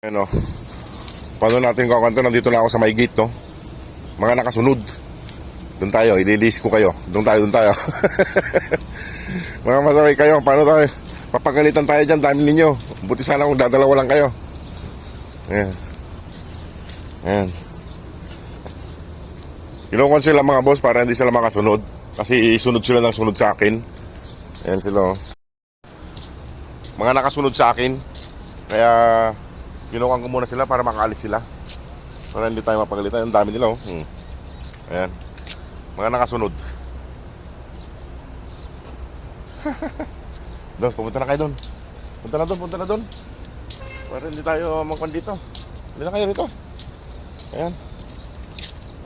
Ano, paano natin kakanto? Nandito na ako sa may gate, no? Mga nakasunod. Doon tayo, ililis ko kayo. Doon tayo. Mga masaway kayo, paano tayo? Papagalitan tayo dyan, dami ninyo. Buti sana kung dadalawa lang kayo. Ayan. Ayan. Kinukon sila mga boss para hindi sila makasunod. Kasi sunod sila ng sunod sa akin. Ayan sila, oh. Mga nakasunod sa akin. Kaya kinukuhan ko muna sila para makaalis sila. Para hindi tayo mapagalitan. Ang dami nila, oh. Ayan. Mga nakasunod. Doon, pumunta na kayo doon. Punta na doon. Para hindi tayo magkuhan dito. Hindi na kayo rito. Ayan.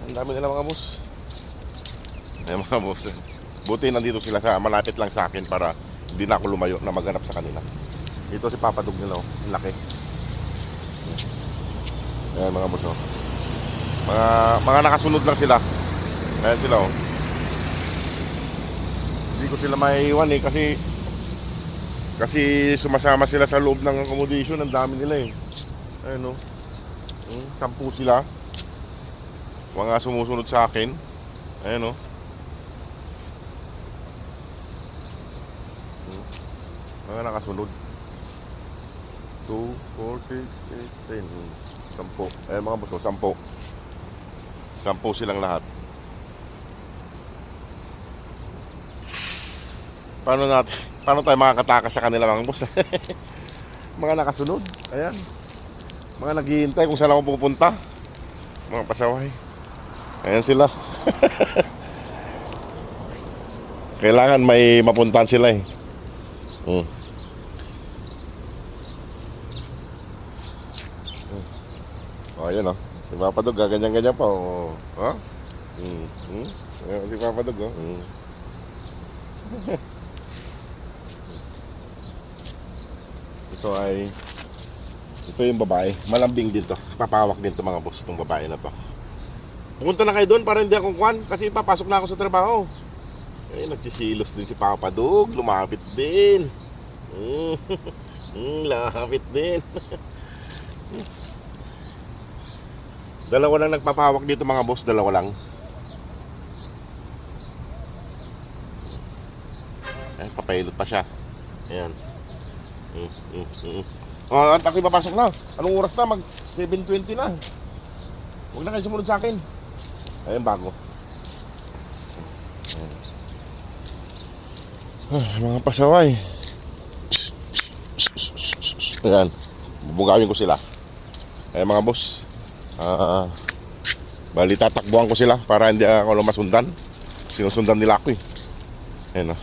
Ang dami nila mga boss. Ayan mga boss. Buti nandito sila sa malapit lang sa akin para hindi na ako lumayo na maghanap sa kanila. Ito si Papa Dog nila, oh. Ang laki. Ayan mga boss, oh. Mga nakasunod lang sila. Ayan sila, oh. Hindi ko sila maiiwan eh kasi sumasama sila sa loob ng accommodation. Ang dami nila eh. Ayan, oh. 10 sila. Mga sumusunod sa akin. Ayan, oh. Mga nakasunod. 2, 4, 6, 8, 10. 10. Ayan mga boss, 10. 10 silang lahat. Paano tayo makakatakas sa kanila mga boss? Mga nakasunod. Ayan. Mga naghihintay kung saan ako pupunta. Mga pasaway. Ayan sila. Kailangan may mapuntahan sila eh. Oh, ayan, oh. Si Papa Dog, ganyan-ganyan pa, oh. Ha? Ayan, si Papa Dog, oh. Ito yung babae. Malambing din to. Papawak din to mga boss, itong babae na to. Pumunta na kayo doon para hindi akong kwan. Kasi papasok na ako sa trabaho. Eh, nagsisilos din si Papa Dog. Lumapit din. Lapit din. Dalawa lang nagpapahawak dito mga boss. Dalawa lang. Eh, papailot pa siya. Ayan. At ako'y papasok na. Anong oras na? Mag 7:20 na. Huwag na kayo sumunod sa akin. Ayan, bago. Mga pasaway. Ayan. Bubugawin ko sila. Ayan mga boss. Bali tatakbuhan ko sila para hindi ako masundan. Sinusundan nila ako eh. Ayan,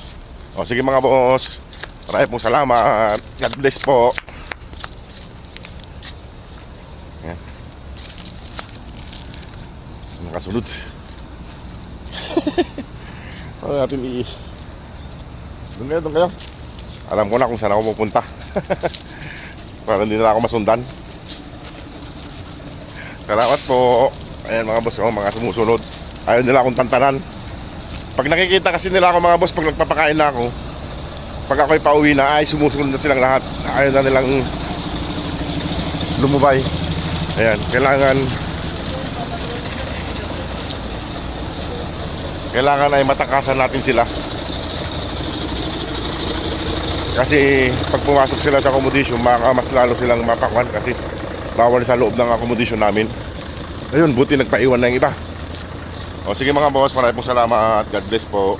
o sige mga boss. Maraming pong salamat. God bless po. Ayan. Nakasunod. Ano natin Doon kayo. Alam ko na kung saan ako pupunta. Para hindi na ako masundan. Salamat po. Ayan mga boss, mga sumusunod. Ayaw nila akong tantanan. Pag nakikita kasi nila ako mga boss, pag nagpapakain na ako, pag ako'y pauwi na, ay sumusunod na silang lahat. Ayaw na nilang lumubay. Ayan, kailangan ay matakasan natin sila. Kasi pag pumasok sila sa accommodation, mas lalo silang mapakwan kasi bawal sa loob ng accommodation namin. Ayun, buti nagpaiwan na yung iba. O sige mga boss, maraming salamat. God bless po.